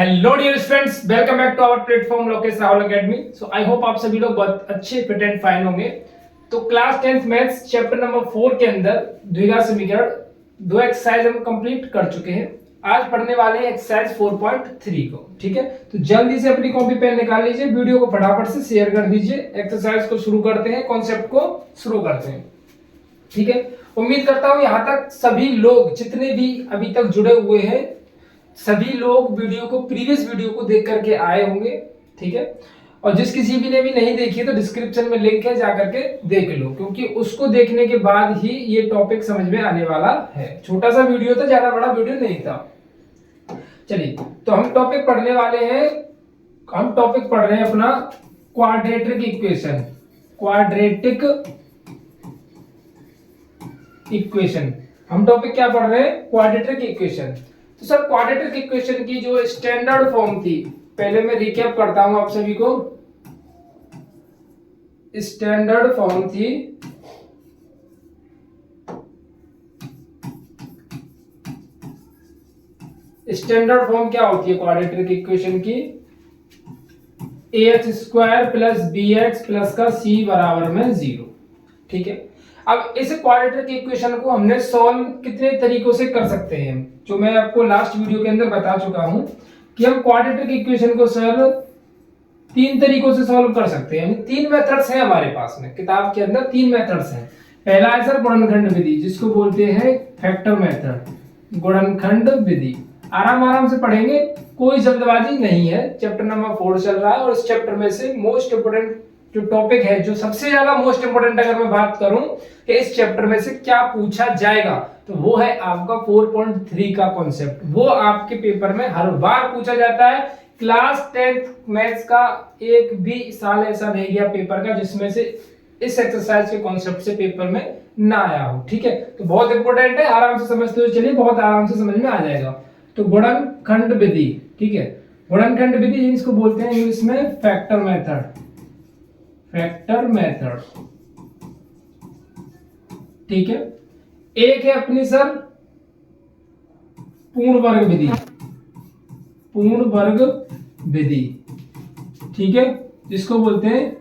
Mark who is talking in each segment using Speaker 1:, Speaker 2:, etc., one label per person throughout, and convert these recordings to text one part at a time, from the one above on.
Speaker 1: Hello dear students, welcome back to our platform Lokesh Rahul Academy. So I hope आप सभी लोग बहुत अच्छे फिट एंड फाइन होंगे। तो class 10th maths chapter number 4 के अंदर द्विघात समीकरण दो एक्सरसाइज हम कंप्लीट कर चुके हैं। आज पढ़ने वाले हैं एक्सरसाइज 4.3 को। ठीक है, तो जल्दी से अपनी कॉपी पेन निकाल लीजिए, वीडियो को फटाफट से शेयर कर दीजिए। एक्सरसाइज को शुरू करते हैं, कॉन्सेप्ट को शुरू करते हैं। ठीक है, उम्मीद करता हूं यहां तक सभी लोग जितने भी अभी तक जुड़े हुए हैं सभी लोग वीडियो को प्रीवियस वीडियो को देख करके आए होंगे। ठीक है, और जिस किसी भी ने भी नहीं देखी तो डिस्क्रिप्शन में लिंक है, जाकर के देख लो, क्योंकि उसको देखने के बाद ही ये टॉपिक समझ में आने वाला है। छोटा सा वीडियो था, ज्यादा बड़ा वीडियो नहीं था। चलिए, तो हम टॉपिक पढ़ने वाले हैं। हम टॉपिक पढ़ रहे हैं अपना क्वाड्रेटिक इक्वेशन। क्वाड्रेटिक इक्वेशन हम टॉपिक क्या पढ़ रहे हैं? Quadratic equation. तो सर, क्वाड्रेटिक इक्वेशन की जो स्टैंडर्ड फॉर्म थी, पहले मैं रिकैप करता हूं आप सभी को। स्टैंडर्ड फॉर्म थी स्टैंडर्ड फॉर्म क्या होती है क्वाड्रेटिक इक्वेशन की? ax square plus bx plus का c बराबर में 0। ठीक है, अब इस क्वाड्रेटिक इक्वेशन को हमने सॉल्व कितने तरीकों से कर सकते हैं, जो मैं आपको लास्ट वीडियो के अंदर बता चुका हूं कि हम क्वाड्रेटिक इक्वेशन को सर 3 तरीकों से सॉल्व कर सकते हैं। 3 मेथड्स हैं हमारे पास में, किताब के अंदर 3 मेथड्स हैं। पहला है सर गुणनखंड विधि, जिसको बोलते हैं फैक्टर मेथड। गुणनखंड विधि आराम आराम से पढ़ेंगे, कोई जल्दबाजी नहीं है। चैप्टर नंबर 4 चल रहा है और इस चैप्टर में से मोस्ट इंपोर्टेंट जो टॉपिक है, जो सबसे ज्यादा मोस्ट इंपोर्टेंट अगर मैं बात करूं कि इस चैप्टर में से क्या पूछा जाएगा, तो वो है आपका 4.3 का कॉन्सेप्ट। वो आपके पेपर में हर बार पूछा जाता है। क्लास 10th मैथ्स का एक भी साल ऐसा नहीं गया पेपर का जिसमें से इस एक्सरसाइज के कॉन्सेप्ट से पेपर में ना आया हो। ठीक है, तो बहुत इंपॉर्टेंट है, आराम से समझते हुए चलिए, बहुत आराम से समझ में आ जाएगा। तो गुणनखंड विधि, ठीक है, गुणनखंड विधि इसको बोलते हैं इंग्लिश में फैक्टर मेथड। फैक्टर मेथड, ठीक है। एक है अपनी सर पूर्ण वर्ग विधि। पूर्ण वर्ग विधि, ठीक है, जिसको बोलते हैं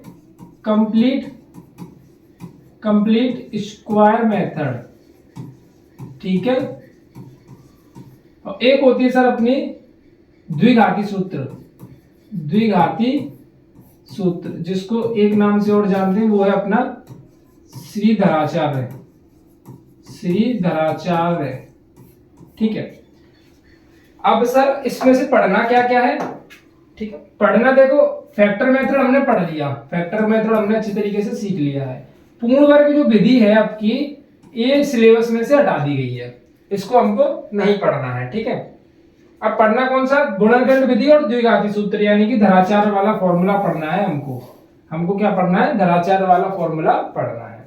Speaker 1: कंप्लीट स्क्वायर मेथड। ठीक है, और एक होती है सर अपनी द्विघाती सूत्र। द्विघाती सूत्र, जिसको एक नाम से और जानते हैं, वो है अपना श्रीधराचार्य। श्रीधराचार्य, ठीक है। अब सर इसमें से पढ़ना क्या क्या है? ठीक है, पढ़ना देखो, फैक्टर मेथड हमने पढ़ लिया, फैक्टर मेथड हमने अच्छी तरीके से सीख लिया है। पूर्ण वर्ग जो विधि है आपकी, ये सिलेबस में से हटा दी गई है, इसको हमको नहीं पढ़ना है। ठीक है, अब पढ़ना कौन सा? गुणनखंड विधि और द्विघाती सूत्र, यानी कि धराचार्य वाला फॉर्मूला पढ़ना है हमको क्या पढ़ना है? धराचार्य वाला फॉर्मूला पढ़ना है।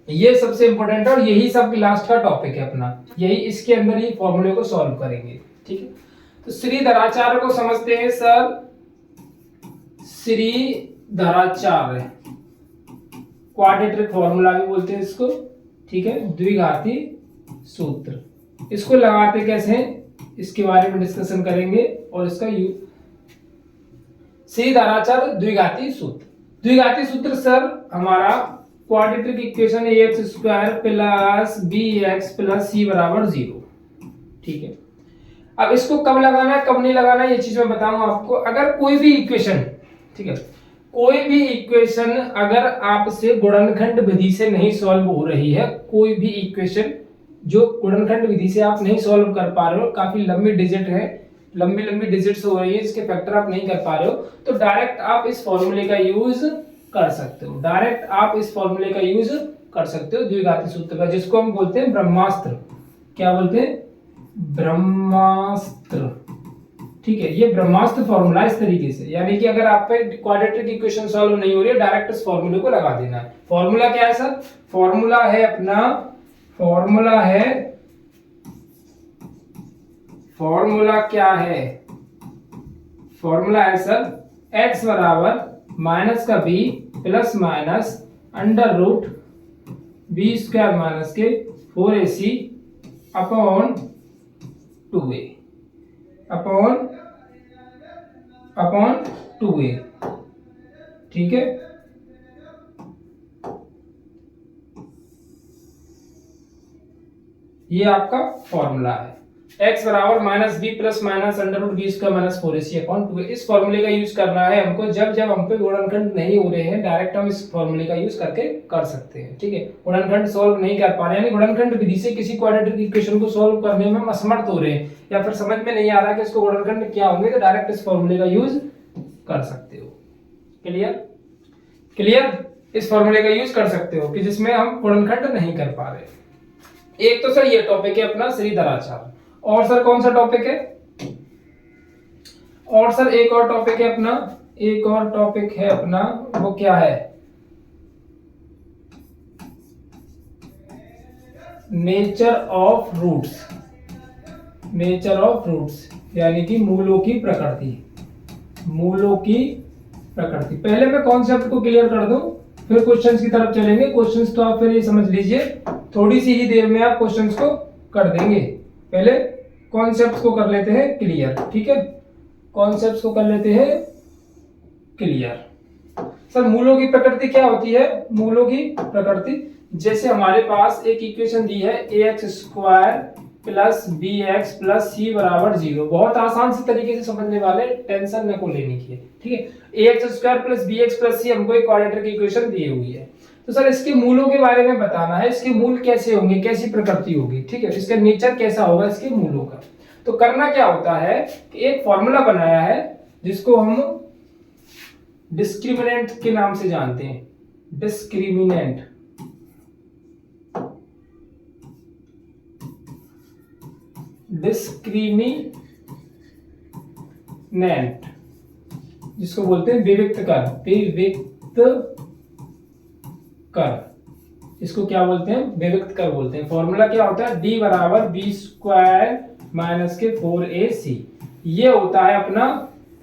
Speaker 1: ये सबसे इंपॉर्टेंट है और यही सब लास्ट का टॉपिक है अपना, यही इसके अंदर ही फॉर्मूले को सॉल्व करेंगे। ठीक है, तो श्रीधराचार्य को समझते हैं सर। श्रीधराचार्य क्वाड्रेटिक फॉर्मूला भी बोलते हैं इसको। ठीक है, द्विघाती सूत्र, इसको लगाते कैसे हैं इसके बारे में डिस्कशन करेंगे। और इसका श्रीधराचार्य द्विघाती सूत्र। द्विघाती सूत्र सर हमारा quadratic equation ax square plus bx plus c बराबर 0। ठीक है, अब इसको कब लगाना है कब नहीं लगाना है ये चीज मैं बताऊंगा आपको। अगर कोई भी इक्वेशन, ठीक है, कोई भी इक्वेशन अगर आपसे गुणनखंड विधि से नहीं सॉल्व हो रही है, कोई भी इक्वेशन जो गुणनखंड विधि से आप नहीं सॉल्व कर पा रहे हो, काफी लंबी डिजिट है, लंबी डिजिट्स हो रही है, इसके फैक्टर आप नहीं कर पा रहे हो, तो डायरेक्ट आप इस फॉर्मूले का यूज कर सकते हो। डायरेक्ट आप इस फॉर्मूले का यूज कर सकते हो, द्विघाती सूत्र का, जिसको हम बोलते हैं ब्रह्मास्त्र। क्या बोलते हैं? ब्रह्मास्त्र। ठीक है, ये ब्रह्मास्त्र फॉर्मूला इस तरीके से, यानी कि अगर आप पे क्वाड्रेटिक इक्वेशन सॉल्व नहीं हो रही है, डायरेक्ट इस फॉर्मूले को लगा देना है। फॉर्मूला क्या है सर? फॉर्मूला है अपना, फॉर्मूला क्या है? फॉर्मूला है सर x बराबर माइनस का b plus minus under root B square minus के 4ac upon 2a upon upon 2a, ठीक है। ये आपका फॉर्मूला है। x बराबर minus B plus minus under root B square minus 4ac upon 2a। इस फॉर्मूले का यूज करना है हमको जब जब हम पे गुणनखंड नहीं हो रहे हैं, डायरेक्ट हम इस फॉर्मूले का यूज करके कर सकते हैं, ठीक है। गुणनखंड सॉल्व नहीं कर पा रहे हैं, यानी गुणनखंड विधि से किसी क्वाड्रेटिक इक्वेशन को सॉल्व करने में असमर्थ हो रहे हैं, या फिर समझ में नहीं आ रहा कि इसको गुणनखंड क्या होंगे, तो डायरेक्ट इस फॉर्मूले का यूज कर सकते हो। क्लियर? क्लियर? इस फॉर्मूले का यूज कर सकते हो कि जिसमें हम गुणनखंड नहीं कर पा रहे। एक तो सर ये टॉपिक है अपना श्रीधराचार्य, और सर कौन सा टॉपिक है? और सर एक और टॉपिक है अपना, एक और टॉपिक है अपना, वो क्या है? Nature of roots. Nature of roots यानी कि मूलों की प्रकृति। मूलों की प्रकृति। पहले मैं कॉन्सेप्ट को क्लियर कर दूं, फिर क्वेश्चंस की तरफ चलेंगे। क्वेश्चंस तो आप फिर ये समझ लीजिए, थोड़ी सी ही देर में आप क्वेश्चंस को कर देंगे। पहले कॉन्सेप्ट्स को कर लेते हैं क्लियर, ठीक है। कॉन्सेप्ट्स को कर लेते हैं क्लियर। सर मूलों की प्रकृति क्या होती है? मूलों की प्रकृति, जैसे हमारे पास एक इक्वेशन दी है ax² plus bx plus c बराबर 0। बहुत आसान से तरीके से समझने वाले, टेंशन न को लेने की है, ठीक है। ax² plus bx plus c हमको एक क्वाड्रेटिक इक्वेशन दी हुई है, तो सर इसके मूलों के बारे में बताना है। इसके मूल कैसे होंगे, कैसी प्रकृति होगी, ठीक है, इसका नेचर कैसा होगा इसके मूलों का। तो करना क्या होता है कि एक फॉर्मूला बनाया है जिसको हम डिस्क्रिमिनेंट के नाम से जानते हैं। डिस्क्रिमिनेंट, डिस्क्रिमिनेंट जिसको बोलते हैं विविक्त कर। विविक्त कर, इसको क्या बोलते हैं? विविक्त कर बोलते हैं। फॉर्मूला क्या होता है? d बराबर b² माइनस के 4ac। ये होता है अपना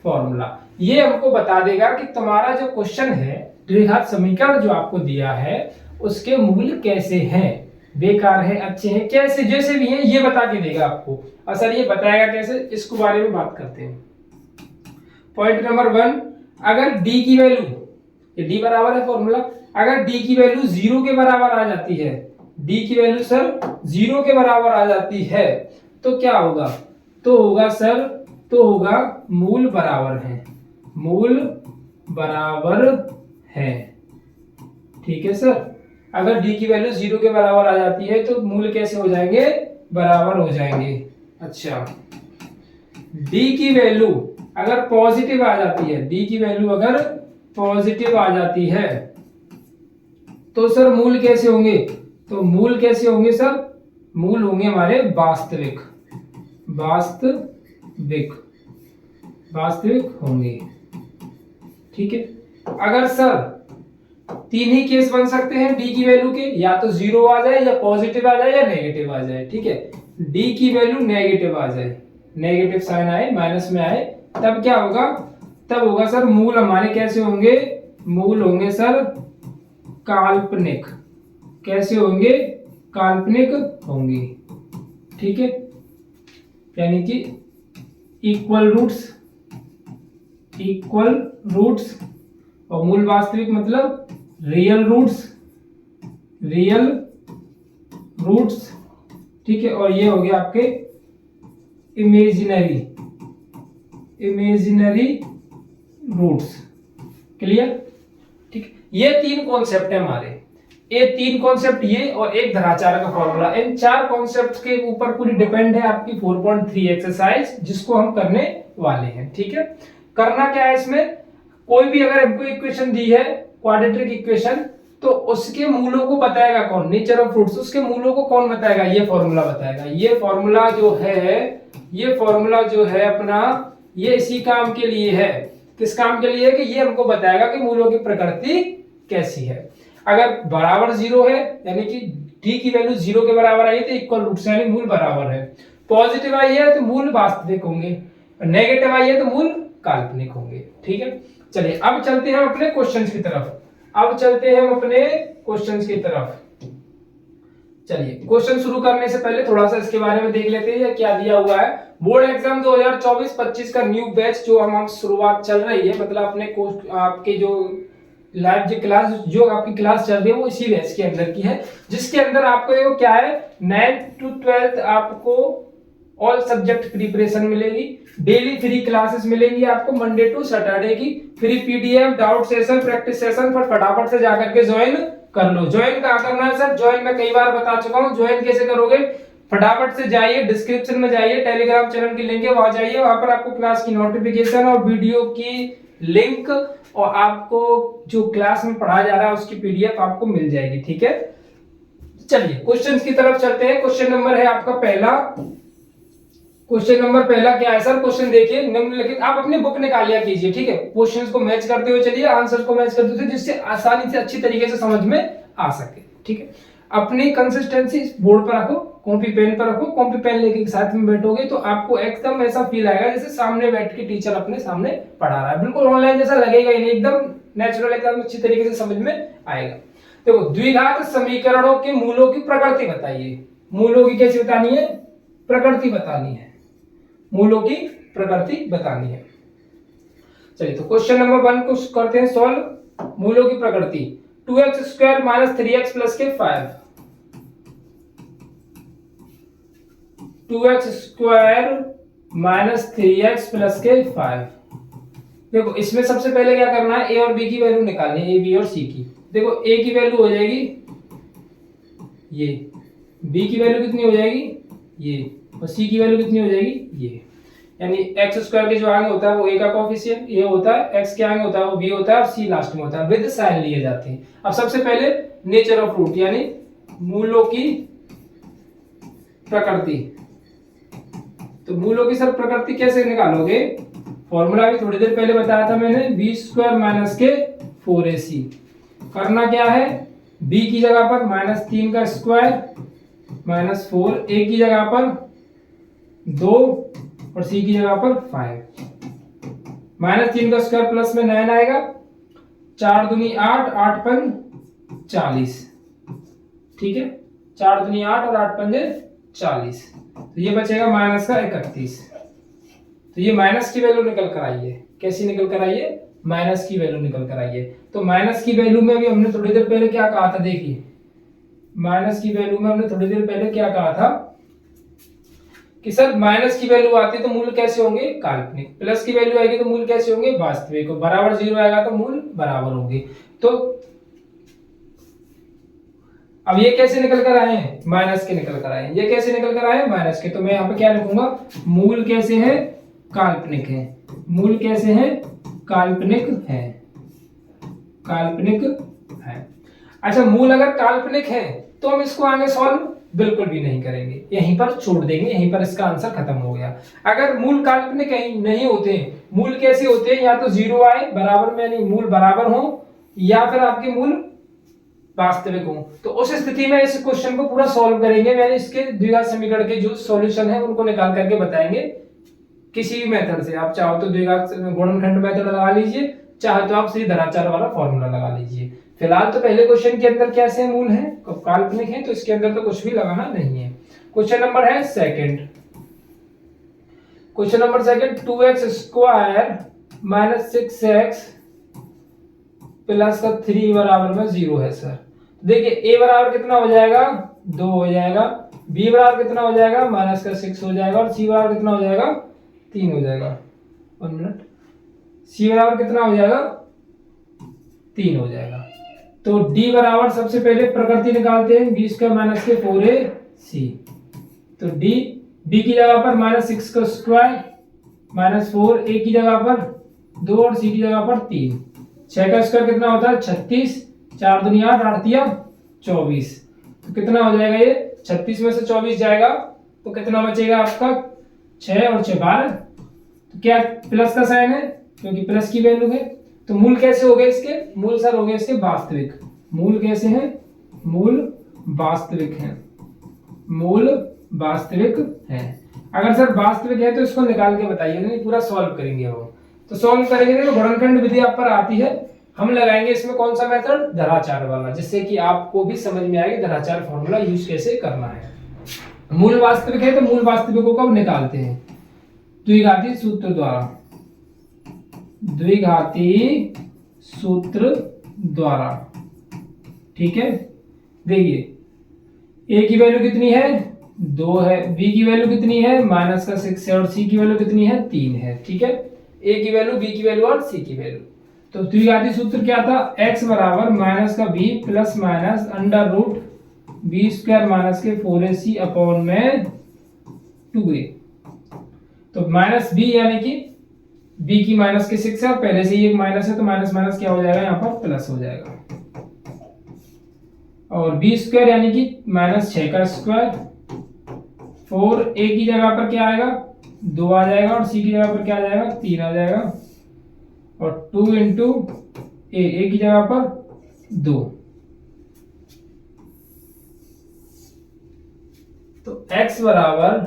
Speaker 1: फॉर्मूला। ये हमको बता देगा कि तुम्हारा जो क्वेश्चन है, द्विघात समीकरण जो आपको दिया है, उसके मूल कैसे हैं, बेकार है, अच्छे हैं, कैसे, जैसे भी हैं, ये बता के देगा आपको। और सर ये बताएगा कैसे, इसको बारे में बात करते हैं। पॉइंट नंबर 1, अगर d की वैल्यू, ये d बराबर है फॉर्मूला, अगर d की वैल्यू 0 के बराबर आ जाती है, d की वैल्यू सर 0 के बराबर आ जाती है, तो क्या होगा? तो होगा सर, तो होगा मूल बराबर है। मूल बराबर है, ठीक है सर। अगर d की वैल्यू 0 के बराबर आ जाती है तो मूल कैसे हो जाएंगे? बराबर हो जाएंगे। अच्छा, d की वैल्यू अगर पॉजिटिव आ जाती है, d की वैल्यू अगर पॉजिटिव आ जाती है तो सर मूल कैसे होंगे? तो मूल कैसे होंगे सर? मूल होंगे हमारे वास्तविक। वास्तविक, वास्तविक होंगे, ठीक है। अगर सर तीन ही केस बन सकते हैं d की वैल्यू के, या तो 0 आ जाए, या पॉजिटिव आ जाए, या नेगेटिव आ जाए, ठीक है। d की वैल्यू नेगेटिव आ जाए, नेगेटिव साइन आए, माइनस में आए, तब क्या होगा? तब होगा सर मूल हमारे कैसे होंगे? मूल होंगे सर काल्पनिक। कैसे होंगे? काल्पनिक होंगे, ठीक है। यानी कि इक्वल रूट्स, इक्वल रूट्स, और मूल वास्तविक मतलब रियल रूट्स, रियल रूट्स, ठीक है। और ये हो गया आपके इमेजिनरी, इमेजिनरी रूट्स। क्लियर? ठीक, ये तीन कॉन्सेप्ट है हमारे। ये तीन कॉन्सेप्ट, ये और एक धराचार का फॉर्मूला, इन चार कॉन्सेप्ट के ऊपर पूरी डिपेंड है आपकी 4.3 एक्सरसाइज, जिसको हम करने वाले हैं, ठीक है। करना क्या है इसमें? कोई भी अगर हमको इक्वेशन दी है, क्वाड्रेटिक इक्वेशन, तो उसके मूलों को बताएगा कौन? Nature of fruits. उसके मूलों को कौन बताएगा? ये फॉर्मूला बताएगा। ये फॉर्मूला जो है, ये फॉर्मूला जो है अपना, ये इसी काम के लिए है। किस काम के लिए? कि ये हमको बताएगा कि मूलों की प्रकृति कैसी है। अगर बराबर 0 है, यानी कि d की वैल्यू 0 के बराबर आई है, तो इक्वल रूट्स यानी मूल बराबर है। पॉजिटिव आई है तो मूल वास्तविक होंगे, नेगेटिव आई है तो मूल काल्पनिक होंगे, ठीक है। चलिए अब चलते हैं अपने क्वेश्चंस की तरफ। अब चलते हैं अपने क्वेश्चंस की तरफ। चलिए क्वेश्चन शुरू करने से पहले थोड़ा सा इसके बारे में देख लेते हैं ये क्या दिया हुआ है। बोर्ड एग्जाम 2024-25 का न्यू बैच जो हम शुरुआत चल रही है, मतलब अपने कोर्स आपके जो लाइव जो क्लास जो आपकी क्लास चल रही है वो इसी बैच के अंदर की है, जिसके अंदर आपको ये क्या है 9th to 12th आपको ऑल सब्जेक्ट प्रिपरेशन मिलेगी, डेली फ्री क्लासेस मिलेंगी आपको मंडे टू सैटरडे की, free PDF, doubt session, practice session पर फटाफट से जाकर के ज्वाइन कर लो। ज्वाइन कहाँ करना है सर? ज्वाइन मैं कई बार बता चुका हूँ, ज्वाइन कैसे करोगे? फटाफट से जाइए डिस्क्रिप्शन में जाइए, टेलीग्राम चैनल की लिंक है वहां जाइए, वहां पर आपको क्लास की नोटिफिकेशन और वीडियो की लिंक और आपको जो क्लास में पढ़ाया जा रहा है उसकी पीडीएफ आपको मिल जाएगी। ठीक है, चलिए क्वेश्चंस की तरफ चलते हैं। क्वेश्चन नंबर है आपका पहला। क्वेश्चन नंबर पहला क्या है सर? क्वेश्चन देखिए निम्नलिखित, आप अपनी बुक निकाल लिया कीजिए। ठीक है, क्वेश्चंस को मैच करते हुए चलिए, आंसर को मैच करते हुए, जिससे आसानी से अच्छी तरीके से समझ में आ सके। ठीक है, अपनी कंसिस्टेंसी बोर्ड पर रखो, कॉपी पेन पर रखो, कॉपी पेन लेके साथ में बैठोगे तो आपको एकदम ऐसा फील आएगा जैसे सामने बैठ के टीचर अपने सामने पढ़ा रहा है, बिल्कुल ऑनलाइन जैसा लगेगा ही नहीं, एकदम नेचुरल, एकदम अच्छी तरीके से समझ में आएगा। देखो, द्विघात समीकरणों के मूलों की प्रकृति बताइए। मूलों की कैसे बतानी है? प्रकृति बतानी है, मूलों की प्रकृति बतानी है। चलिए तो क्वेश्चन नंबर 1 को करते हैं सॉल्व। मूलों की प्रकृति, 2x square minus 3x plus के 5, 2x square minus 3x plus के 5। देखो इसमें सबसे पहले क्या करना है, a और b की वैल्यू निकालनी है, a b और c की। देखो a की वैल्यू हो जाएगी ये, b की वैल्यू कितनी हो जाएगी ये, और c की वैल्यू कितनी हो जाएगी ये। यानी x स्क्वायर के जो आगे होता है वो a का कोएफिशिएंट ये होता है, x के आगे होता है वो b होता है और c लास्ट में होता है, विद साइन लिए जाते हैं। अब सबसे पहले नेचर ऑफ रूट यानी मूलों की प्रकृति। तो मूलों की सर प्रकृति कैसे निकालोगे? फॉर्मूला भी थोड़ी देर पहले बताया था मैंने, b स्क्वायर माइनस के 4ac। करना क्या है, b की जगह पर -3 का स्क्वायर माइनस 4, a की जगह पर 2 और c की जगह पर 5। -3 का स्क्वायर प्लस में 9 आएगा, 4 दूनी 8, 8 पंज 40। ठीक है, 4 दूनी 8 और 8 पंजे 40, तो ये बचेगा माइनस का 31। तो ये माइनस की वैल्यू निकल कर आई है। कैसी निकल कर आई है? माइनस की वैल्यू निकल कर आई है। तो माइनस की वैल्यू में भी हमने थोड़ी देर पहले क्या कहा था, देखिए माइनस की वैल्यू में हमने थोड़ी देर पहले क्या कहा था कि सर माइनस की वैल्यू आती है तो मूल कैसे होंगे? काल्पनिक। प्लस की वैल्यू आएगी तो मूल कैसे होंगे? वास्तविक। बराबर 0 आएगा तो मूल बराबर होंगे। तो अब ये कैसे निकल कर आए हैं? माइनस के निकल कर आए हैं। ये कैसे निकल कर आए हैं? माइनस के। तो मैं यहाँ पे क्या लिखूंगा? मूल कैसे है? काल्पनिक है। मूल कैसे है? काल्पनिक है। काल्पनिक है। अच्छा, मूल अगर काल्पनिक है तो हम इसको आगे सॉल्व बिल्कुल भी नहीं करेंगे, यहीं पर छोड़ देंगे, यहीं पर इसका आंसर खत्म हो गया। अगर मूल काल्पनिक नहीं होते, मूल कैसे होते हैं? या तो 0 आए बराबर में, यानी मूल बराबर हो, या फिर आपके मूल वास्तविक हो। तो उस स्थिति में इस क्वेश्चन को पूरा सॉल्व करेंगे, यानी इसके द्विघात समीकरण के जो सॉल्यूशन है उनको निकाल करके बताएंगे किसी भी मेथड से। आप चाहो तो द्विघात गुणनखंड मेथड लगा लीजिए, चाहे तो आप श्रीधराचार्य वाला फॉर्मूला लगा लीजिए। फिलहाल तो पहले क्वेश्चन के अंदर कैसे मूल है? काल्पनिक है, तो इसके अंदर तो कुछ भी लगाना नहीं है। क्वेश्चन नंबर है second. Question number second, 2x square minus 6x plus का 3 बराबर में 0 है सर। देखिए a बराबर कितना हो जाएगा? 2 हो जाएगा, b बराबर कितना हो जाएगा? माइनस का 6 हो जाएगा, और c बराबर कितना हो जाएगा? 3 हो जाएगा। 1 मिनट, c बराबर कितना हो जाएगा? 3 हो जाएगा। तो d बराबर सबसे पहले प्रकृति निकालते हैं, b स्क्वायर माइनस के 4ac। तो b की जगह पर -6 का स्क्वायर माइनस 4, a की जगह पर 2 और c की जगह पर 3। 6 का स्क्वायर कितना होता है? 36, 4 दूनी 8, 8 तिया 24। तो कितना हो जाएगा ये? 36 में से 24 जाएगा तो कितना बचेगा आपका? 6 और 6 12। तो क्या प्लस का साइन है? क्योंकि प्लस की वैल्यू है। तो मूल कैसे हो गए इसके? मूल सर हो गए इसके वास्तविक। मूल कैसे हैं? मूल वास्तविक हैं। मूल वास्तविक हैं। अगर सर वास्तविक है तो इसको निकाल के बताइए, नहीं पूरा सॉल्व करेंगे वो। तो सॉल्व करेंगे तो गुणनखंड विधि आप पर आती है, हम लगाएंगे इसमें कौन सा मेथड, धराचार वाला, जिससे कि आपको भी समझ में आएगा धराचार फॉर्मूला यूज कैसे करना है। मूल वास्तविक है तो मूल वास्तविकों को निकालते हैं द्विघाती सूत्र द्वारा, द्विघाती सूत्र द्वारा। ठीक है, देखिए a की वैल्यू कितनी है, 2 है, b की वैल्यू कितनी है -6 है, और c की वैल्यू कितनी है, 3 है। ठीक है, a की वैल्यू, b की वैल्यू और c की वैल्यू। तो द्विघाती सूत्र क्या था, x बराबर माइनस का b plus minus under root b square minus के 4ac अपॉन में 2a। तो माइनस b यानी कि b की माइनस के 6 है, पहले से ही एक माइनस है तो माइनस माइनस क्या हो जाएगा, यहाँ पर प्लस हो जाएगा। और b स्क्वायर यानी कि -6 का स्क्वायर, 4a की जगह पर क्या आएगा, 2 आ जाएगा, और c की जगह पर क्या आ जाएगा, 3 आ जाएगा, और 2 इंटू a की जगह पर 2। तो x बराबर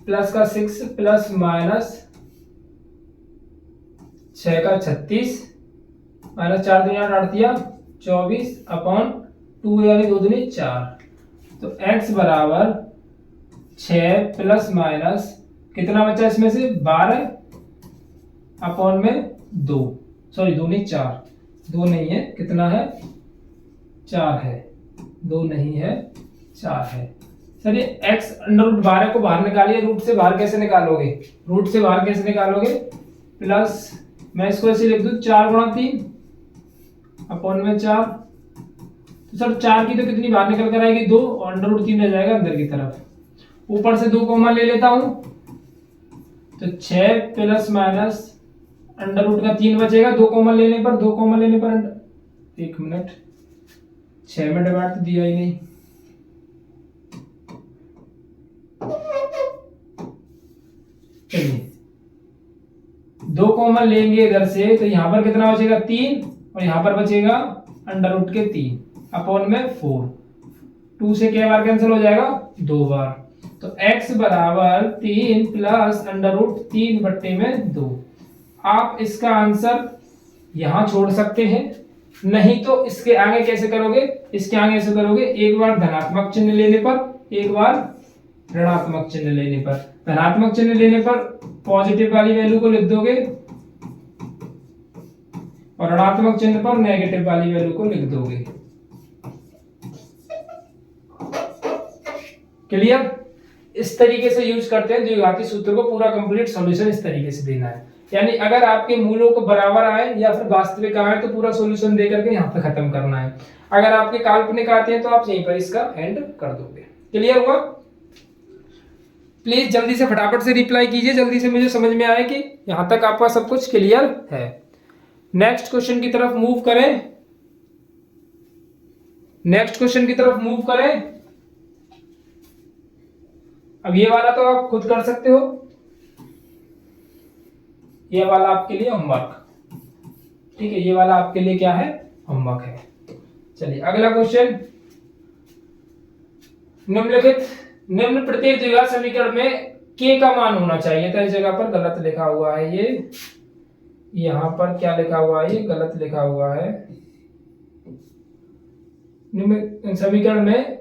Speaker 1: प्लस का 6 प्लस माइनस 6 का 36 माइनस 4 दूनी 8 दिया 24 अपॉन 2 यानी 2 दूनी 4। तो x बराबर 6 प्लस माइनस कितना बचा इसमें से, 12 अपॉन में 2, सॉरी 2 नहीं 4, 2 नहीं है, कितना है, 4 है, 2 नहीं है 4 है। सर ये x अंडर रूट 12 को बाहर निकालिए, रूट से बाहर कैसे निकालोगे, रूट से बाहर कैसे निकालोगे, प्लस मैं इसको ऐसे लिख दूं 4 गुणा 3 अपॉन में 4। तो सर 4 की तो कितनी बाहर निकल कर आएगी, 2, और अंडर रूट 3 रह जाएगा अंदर की तरफ। ऊपर से 2 कॉमन ले लेता हूं, तो 6 प्लस माइनस अंडर रूट का 3 बचेगा, 2 कॉमन लेने पर, 2 कॉमन लेने पर 1 मिनट, 6 में डिवाइड तो दिया ही नहीं। चलिए 2 कॉमन लेंगे इधर से, तो यहां पर कितना बचेगा, 3, और यहां पर बचेगा अंडर रूट के 3 अपॉन में 4। 2 से क्या बार कैंसिल हो जाएगा, 2 बार। तो x बराबर 3 प्लस अंडर रूट 3 बट्टे में 2। आप इसका आंसर यहां छोड़ सकते हैं, नहीं तो इसके आगे कैसे करोगे, इसके आगे ऐसे करोगे, एक बार धनात्मक चिन्ह लेने पर, एक बार ऋणात्मक चिन्ह लेने पर। धनात्मक चिन्ह लेने पर पॉजिटिव वाली वैल्यू को लिख दोगे, और ऋणात्मक चिन्ह पर नेगेटिव वाली वैल्यू को लिख दोगे। क्लियर? इस तरीके से यूज करते हैं द्विघाती सूत्र को, पूरा कंप्लीट सॉल्यूशन इस तरीके से देना है। यानी अगर आपके मूलों को बराबर आए या फिर वास्तविक आए तो पूरा सॉल्यूशन दे करके यहाँ पे खत्म करना है। अगर आपके काल्पनिक आते हैं तो आप यहीं पर इसका एंड कर दोगे। क्लियर हुआ? प्लीज जल्दी से फटाफट से रिप्लाई कीजिए, जल्दी से मुझे समझ में आए कि यहां तक आपका सब कुछ क्लियर है। नेक्स्ट क्वेश्चन की तरफ मूव करें, नेक्स्ट क्वेश्चन की तरफ मूव करें। अब ये वाला तो आप खुद कर सकते हो, ये वाला आपके लिए होमवर्क, ठीक है, ये वाला आपके लिए क्या है, होमवर्क है। चलिए अगला क्वेश्चन, निम्नलिखित निम्न प्रत्येक द्विघात समीकरण में k का मान होना चाहिए था। इस जगह पर गलत लिखा हुआ है, ये यहां पर क्या लिखा हुआ है, ये गलत लिखा हुआ है। निम्न समीकरण में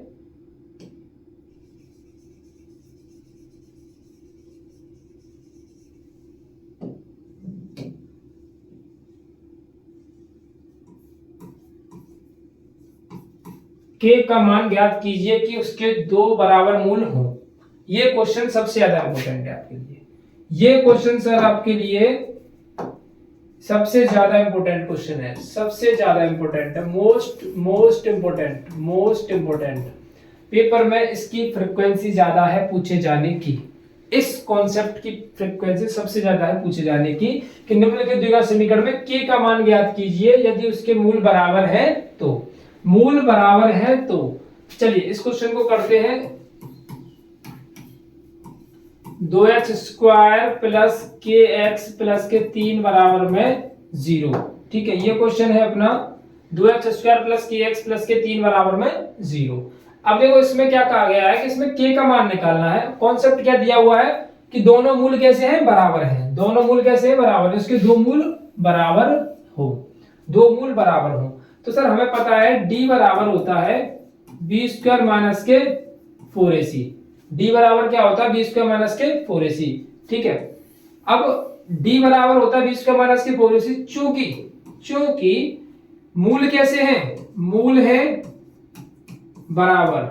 Speaker 1: k का मान ज्ञात कीजिए कि उसके 2 बराबर मूल हों। ये क्वेश्चन सबसे ज्यादा इंपॉर्टेंट है आपके लिए। ये क्वेश्चन सर आपके लिए सबसे ज्यादा इंपॉर्टेंट क्वेश्चन है, सबसे ज्यादा इंपॉर्टेंट है, मोस्ट इंपॉर्टेंट। पेपर में इसकी फ्रीक्वेंसी ज्यादा है पूछे जाने की, इस कॉन्सेप्ट की फ्रीक्वेंसी सबसे ज्यादा है पूछे जाने की कि निम्नलिखित द्विघात समीकरण में k का मान ज्ञात कीजिए यदि उसके मूल बराबर है तो। मूल बराबर है तो चलिए इस क्वेश्चन को करते हैं। 2h² प्लस kx प्लस के 3 बराबर में 0, ठीक है, ये क्वेश्चन है अपना 2h² प्लस kx प्लस के 3 बराबर में 0। अब देखो इसमें क्या कहा गया है कि इसमें k का मान निकालना है। कॉन्सेप्ट क्या दिया हुआ है कि दोनों मूल कैसे हैं, बराबर हैं। दोनों मूल कैसे हैं, बराबर है, इसके 2 मूल बराबर हो, दो मूल बराबर हो। तो सर हमें पता है d बराबर होता है बी स्क्वायर माइनस के 4ac। d बराबर क्या होता है बी स्क्वायर माइनस के 4ac। ठीक है, अब d बराबर होता है बी स्क्वायर माइनस के 4ac चूंकि मूल कैसे हैं, मूल है बराबर,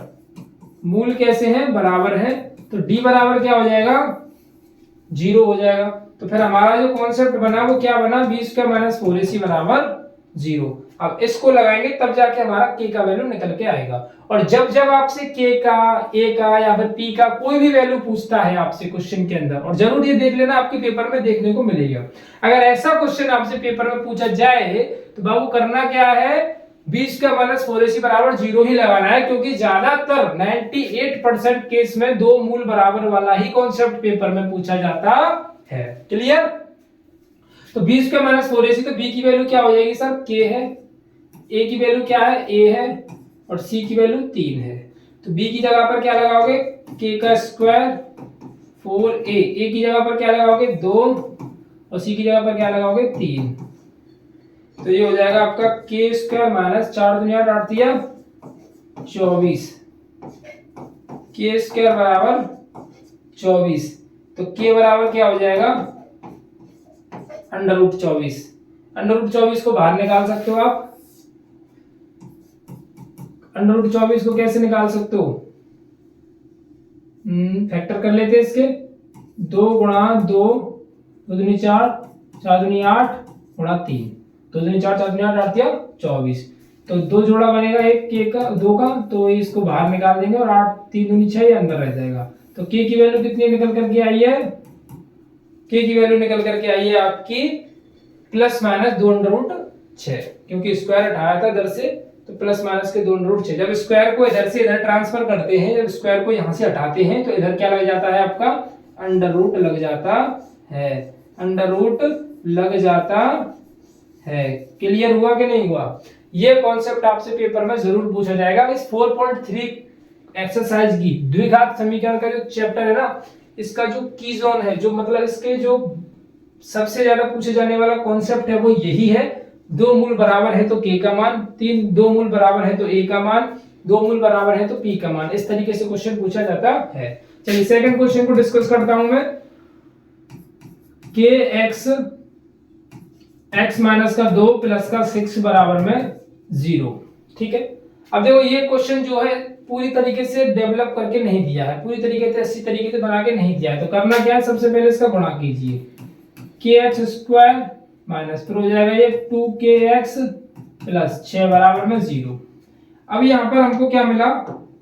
Speaker 1: मूल कैसे हैं बराबर है, तो d बराबर क्या हो जाएगा 0 हो जाएगा। तो फिर हमारा जो कॉन्सेप्ट बना वो क्या बना, बी स्क्वायर माइनस 4ac बराबर 0। अब इसको लगाएंगे तब जाके हमारा k का वैल्यू निकल के आएगा। और जब जब आपसे k का, a का या फिर p का कोई भी वैल्यू पूछता है आपसे क्वेश्चन के अंदर, और जरूर ये देख लेना आपके पेपर में देखने को मिलेगा, अगर ऐसा क्वेश्चन आपसे पेपर में पूछा जाए तो बाबू करना क्या है, बी स्क्वायर माइनस 4ac बराबर 0 ही लगाना है, क्योंकि ज्यादातर 98% केस में दो मूल बराबर वाला ही कॉन्सेप्ट पेपर में पूछा जाता है। क्लियर? तो बी स्क्वायर माइनस 4ac, तो b की वैल्यू क्या हो जाएगी सर, k है, a की वैल्यू क्या है, a है, और c की वैल्यू 3 है। तो b की जगह पर क्या लगाओगे, k का स्क्वायर 4a, a की जगह पर क्या लगाओगे 2, और c की जगह पर क्या लगाओगे 3। तो ये हो जाएगा आपका k स्क्वायर माइनस 4 दुनिया 8 दिया 24, k स्क्वायर बराबर 24। तो k बराबर क्या हो जाएगा अंडर रूट 24। अंडर रूट 24 को बाहर निकाल सकते हो आप, अंडर रूट 24 को कैसे निकाल सकते हो, फैक्टर कर लेते हैं इसके, 2 गुणा 2, 2 दूनी 4, 4 दूनी 8 गुणा 3, 2 दूनी 4, 4 दूनी 8, 8 दिया 24। तो दो जोड़ा बनेगा एक के का, दो का, तो इसको बाहर निकाल देंगे और 8 3 दूनी 6 ये अंदर रह जाएगा। तो k की वैल्यू कितनी निकल करके आई है, k की वैल्यू निकल करके आई है आपकी प्लस माइनस 2 अंडर रूट 6, क्योंकि स्क्वायर हटाया था इधर से, तो प्लस माइनस के 2 अंडर रूट 6। जब स्क्वायर को इधर से इधर ट्रांसफर करते हैं, जब स्क्वायर को यहां से हटाते हैं तो इधर क्या लग जाता है आपका अंडर रूट लग जाता है, अंडर रूट लग जाता है। क्लियर हुआ कि नहीं हुआ? ये कॉन्सेप्ट आपसे पेपर में जरूर पूछा जाएगा। इस 4.3 एक्सरसाइज की द्विघात समीकरण का जो चैप्टर है ना, इसका जो की जोन है, जो मतलब इसके जो सबसे ज्यादा पूछे जाने वाला कॉन्सेप्ट है वो यही है, दो मूल बराबर है तो k का मान, तीन दो मूल बराबर है तो a का मान, दो मूल बराबर है तो p का मान, इस तरीके से क्वेश्चन पूछा जाता है। चलिए सेकंड क्वेश्चन को डिस्कस करता हूं मैं, k x माइनस का 2 प्लस का 6 बराबर में 0। ठीक है, अब देखो ये क्वेश्चन जो है पूरी तरीके से डेवलप करके नहीं दिया है, पूरी तरीके से अच्छी तरीके से बना के नहीं दिया है। तो करना क्या है, सबसे पहले इसका गुणा कीजिए, kx स्क्वायर माइनस फिर हो जाएगा ये 2kx प्लस 6 बराबर में 0। अब यहाँ पर हमको क्या मिला,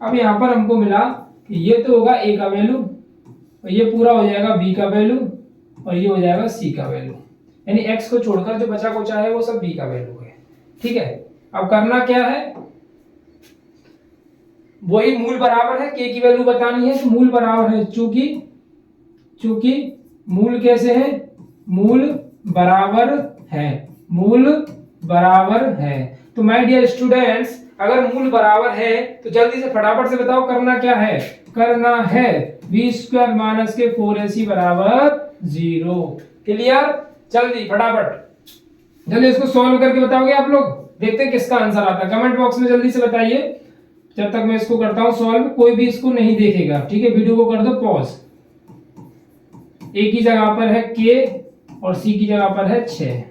Speaker 1: अब यहाँ पर हमको मिला कि ये तो होगा a का वैल्यू, और ये पूरा हो जाएगा b का वैल्यू, और ये हो जाएगा c का वैल्यू, यानी x को छोड़कर जो बचा कुचा है वो सब b का वैल्यू है। ठीक है, अब करना क्या है, वही मूल बराबर है, k की वैल्यू बतानी है, तो मूल बराबर है, चूंकि मूल कैसे है, मूल बराबर है, मूल बराबर है। तो माय डियर स्टूडेंट्स, अगर मूल बराबर है तो जल्दी से फटाफट से बताओ करना क्या है, करना है b स्क्वायर माइनस के 4ac बराबर 0। क्लियर? जल्दी फटाफट जल्दी इसको सॉल्व करके बताओगे आप लोग, देखते हैं किसका आंसर आता है, कमेंट बॉक्स में जल्दी से बताइए। जब तक मैं इसको करता हूं सॉल्व, कोई भी इसको नहीं देखेगा, ठीक है, वीडियो को कर दो पॉज। a की जगह पर है k और c की जगह पर है 6,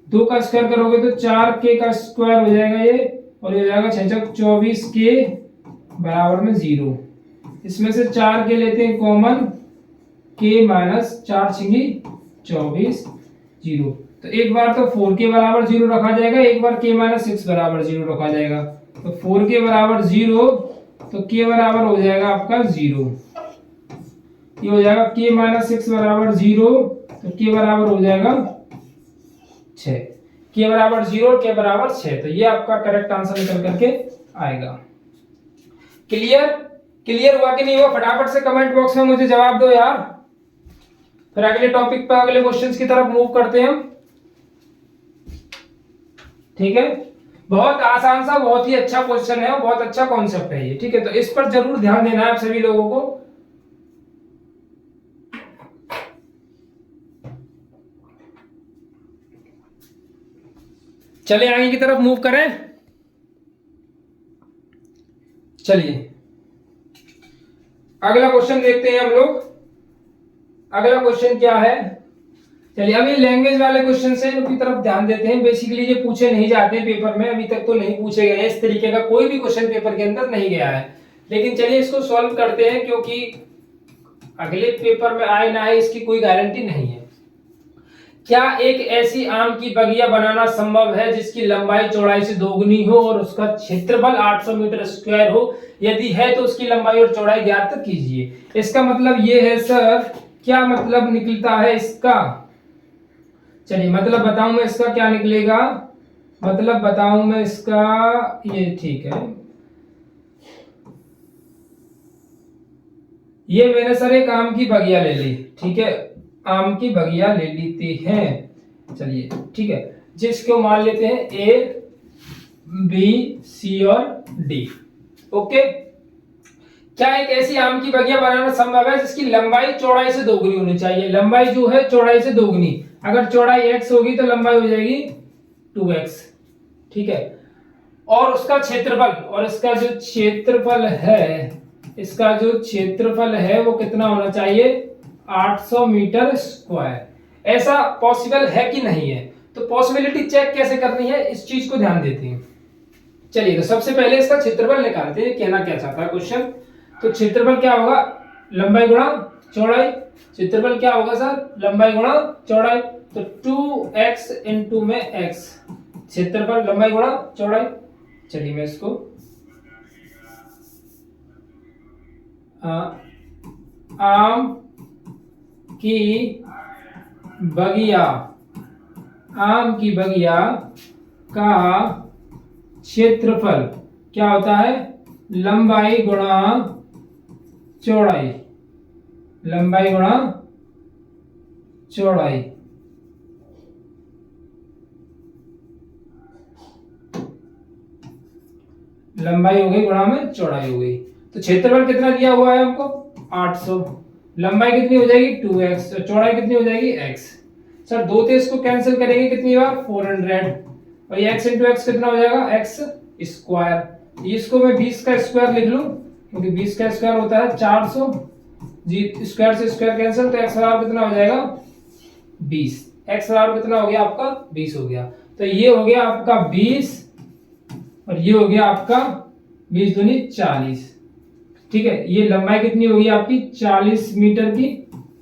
Speaker 1: 2 का स्क्वायर करोगे तो 4k का स्क्वायर हो जाएगा ये, और ये हो जाएगा 6 24k बराबर में 0। इसमें से 4k लेते हैं कॉमन, k माइनस 4 छिंगी 24 0। तो एक बार तो 4k बराबर 0 रखा जाएगा, एक बार k माइनस 6 बराबर 0 रखा जाएगा। तो 4k बराबर 0, तो k बराबर हो जाएगा आपका 0, ये हो जाएगा k माइनस 6 बराबर 0, तो k बराबर हो जाएगा 6, k बराबर 0 और k बराबर 6, तो ये आपका करेक्ट आंसर निकल करके आएगा। क्लियर? क्लियर हुआ कि नहीं हुआ? फटाफट से कमेंट बॉक्स में मुझे जवाब दो यार, फिर अगले टॉपिक पर अगले क्वेश्चंस की तरफ मूव करते हैं हम। ठीक है, बहुत आसान सा, बहुत ही अच्छा क्वेश्चन है और बहुत अच्छा कॉन्सेप्ट है ये। ठीक है, तो इस पर जरूर ध्यान देना है आप सभी लोगों को। चले आगे की तरफ मूव करें। चलिए अगला क्वेश्चन देखते हैं हम लोग। अगला क्वेश्चन क्या है, चलिए अभी लैंग्वेज वाले क्वेश्चन से की तरफ ध्यान देते हैं। बेसिकली ये पूछे नहीं जाते पेपर में, अभी तक तो नहीं पूछे गए, इस तरीके का कोई भी क्वेश्चन पेपर के अंदर नहीं गया है। लेकिन चलिए इसको सॉल्व करते हैं, क्योंकि अगले पेपर में आए ना आए इसकी कोई गारंटी नहीं है। क्या एक ऐसी आम की बगिया बनाना संभव है जिसकी लंबाई चौड़ाई से दोगुनी हो और उसका क्षेत्रफल 800 मीटर स्क्वायर हो? यदि है तो उसकी लंबाई और चौड़ाई ज्ञात कीजिए। इसका मतलब ये है सर, क्या मतलब निकलता है इसका? चलिए मतलब बताऊं मैं इसका क्या निकलेगा, मतलब बताऊं मैं इसका, ये ठीक है, ये मैंने सर एक आम की बगिया ले ली, ठीक है, आम की बगिया ले लेते हैं। चलिए ठीक है, जिसको मान लेते हैं ए बी सी और डी। ओके, क्या एक ऐसी आम की बगिया बनाना संभव है जिसकी लंबाई चौड़ाई से दोगुनी होनी चाहिए? लंबाई जो है चौड़ाई से दोगुनी, अगर चौड़ाई x होगी तो लंबाई हो जाएगी 2x, ठीक है, और उसका क्षेत्रफल, और इसका जो क्षेत्रफल है, इसका जो क्षेत्रफल है वो कितना होना चाहिए? 800 मीटर स्क्वायर। ऐसा पॉसिबल है कि नहीं है? तो पॉसिबिलिटी चेक कैसे करनी है इस चीज को ध्यान देते हैं। चलिए तो सबसे पहले इसका क्षेत्रफल निकालते हैं, कहना क्या चाहता है क्वेश्चन। तो क्षेत्रफल क्या होगा? लंबाई गुणा चौड़ाई। क्षेत्रफल क्या होगा सर? लंबाई गुणा चौड़ाई। तो 2x इंटू में x, क्षेत्रफल लंबाई गुणा चौड़ाई। चलिए मैं इसको आम की बगिया, आम की बगिया का क्षेत्रफल क्या होता है? लंबाई गुणा चौड़ाई, लंबाई गुणा चौड़ाई। लंबाई हो गई गुणा में चौड़ाई हो गई। तो क्षेत्रफल कितना दिया हुआ है हमको? 800। लंबाई कितनी हो जाएगी? 2x, और चौड़ाई कितनी हो जाएगी? x। सर दो से इसको कैंसिल करेंगे कितनी बार? 400, और ये x इंटू एक्स कितना हो जाएगा? x square. इसको मैं 20 का स्क्वायर लिख लूं, क्योंकि 20 का स्क्वायर होता है 400, जी स्क्वायर से स्क्वायर कैंसिल, तो x बराबर कितना हो जाएगा? 20। x बराबर कितना हो गया आपका? 20 हो गया। तो ये हो गया आपका 20, और ये हो गया आपका 20 दूनी 40, ठीक है। ये लंबाई कितनी होगी आपकी? 40 मीटर की,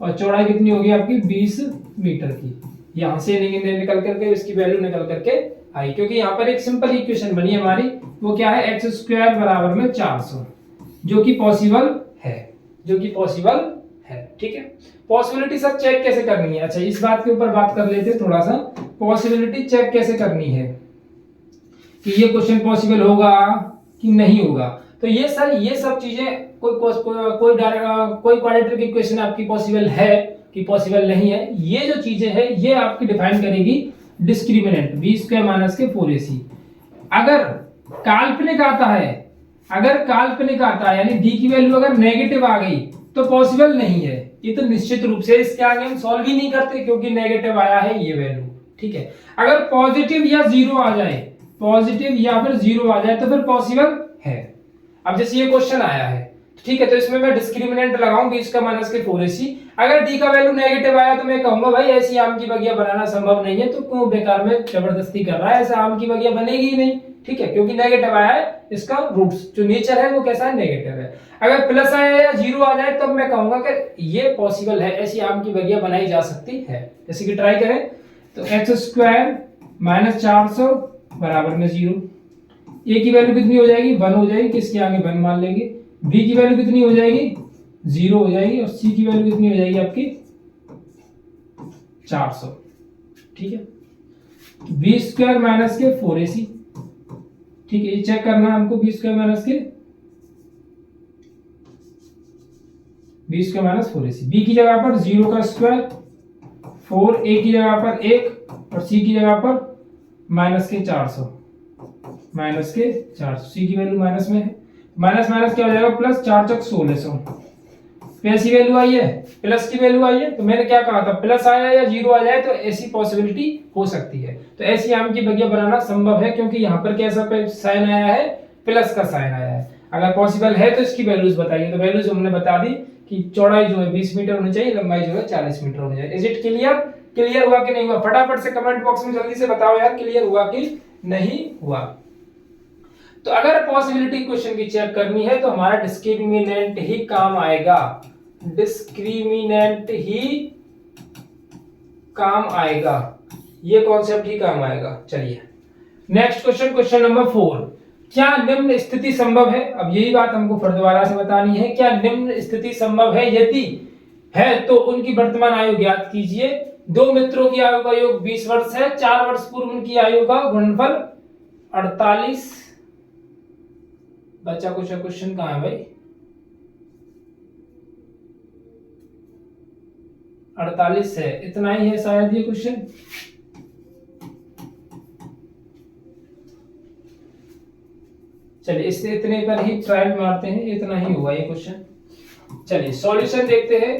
Speaker 1: और चौड़ाई कितनी होगी आपकी? 20 मीटर की। यहां से निकल करके इसकी वैल्यू निकल करके आई, क्योंकि यहाँ पर एक सिंपल इक्वेशन बनी हमारी, वो क्या है? x स्क्वायर बराबर में 400, जो कि पॉसिबल है, जो कि पॉसिबल है, ठीक है। पॉसिबिलिटी सर चेक कैसे करनी है? अच्छा इस बात के ऊपर बात कर लेते हैं थोड़ा सा, पॉसिबिलिटी चेक कैसे करनी है कि ये क्वेश्चन पॉसिबल होगा कि नहीं होगा। तो ये सर ये सब चीजें कोई क्वाड्रेटिक इक्वेशन आपकी पॉसिबल है कि पॉसिबल नहीं है, ये जो चीजें हैं ये आपकी डिफाइन करेगी डिस्क्रिमिनेंट b स्क्वायर माइनस के 4ac। अगर काल्पनिक आता है, अगर काल्पनिक आता है यानी d की वैल्यू अगर नेगेटिव आ गई तो पॉसिबल नहीं है, ये तो निश्चित रूप से इसके आगे हम सॉल्व ही नहीं करते, क्योंकि नेगेटिव आया है ये वैल्यू, ठीक है। अगर पॉजिटिव या जीरो आ जाए, पॉजिटिव या फिर जीरो आ जाए तो फिर पॉसिबल है। अब जैसे ये क्वेश्चन आया है, ठीक है, तो इसमें मैं डिस्क्रिमिनेंट लगाऊं 20 का माइनस के 4ac। अगर d का वैल्यू नेगेटिव आया तो मैं कहूंगा भाई ऐसी आम की बगिया बनाना संभव नहीं है, तो क्यों बेकार में जबरदस्ती कर रहा है, ऐसा आम की बगिया बनेगी ही नहीं, ठीक है, क्योंकि नेगेटिव आया है, इसका रूट्स जो नेचर है वो कैसा है? नेगेटिव है। अगर प्लस आया या जीरो आ जाए तब मैं कहूंगा कि ये पॉसिबल है, ऐसी आम की बगिया बनाई जा सकती है। जैसे कि ट्राई करें तो x स्क्वायर माइनस 400 बराबर में 0, a की वैल्यू कितनी हो जाएगी? 1 हो जाएगी, किसके आगे 1 मान लेंगे। b की वैल्यू कितनी हो जाएगी? 0 हो जाएगी, और c की वैल्यू कितनी हो जाएगी आपकी? 400, ठीक है। b स्क्वायर माइनस के 4ac, ठीक है, ये चेक करना है हमको, b स्क्वायर माइनस के b square minus 4ac। b की जगह पर 0 का स्क्वायर, 4a की जगह पर 1, और c की जगह पर माइनस के 400, माइनस के 400, c की वैल्यू माइनस में है, माइनस माइनस क्या हो जाएगा? प्लस, 4 चक 1600, इसमें ऐसी वैल्यू आई है, प्लस की वैल्यू आई है, तो मैंने क्या कहा था, प्लस आया या जीरो आ जाए तो ऐसी पॉसिबिलिटी हो सकती है। तो ऐसी आम की बगिया बनाना संभव है, क्योंकि यहाँ पर कैसा साइन आया है, प्लस का साइन आया है। अगर पॉसिबल है तो इसकी वैल्यूज बताइए। तो वैल्यूज हमने बता दी कि चौड़ाई जो है 20 मीटर होनी चाहिए, लंबाई जो है 40 मीटर होनी चाहिए। Is it clear? क्लियर हुआ कि नहीं हुआ? फटाफट से कमेंट बॉक्स में जल्दी से बताओ यार, क्लियर हुआ कि नहीं हुआ। तो अगर पॉसिबिलिटी क्वेश्चन की चेक करनी है तो हमारा डिस्क्रिमिनेंट ही काम आएगा, डिस्क्रिमिनेंट ही काम आएगा, ये कॉन्सेप्ट ही काम आएगा। चलिए नेक्स्ट क्वेश्चन, क्वेश्चन नंबर 4, क्या निम्न स्थिति संभव है? अब यही बात हमको फिर दोबारा से बतानी है, क्या निम्न स्थिति संभव है? यदि है तो उनकी वर्तमान आयु ज्ञात कीजिए। दो मित्रों की आयु का योग 20 वर्ष है, 4 वर्ष पूर्व उनकी आयु का गुणनफल 48। बच्चा कुछ क्वेश्चन कहाँ है भाई? 48 है, इतना ही है शायद ये क्वेश्चन। चलिए इससे इतने पर ही ट्रायल मारते हैं, इतना ही हुआ ये क्वेश्चन। चलिए सॉल्यूशन देखते हैं।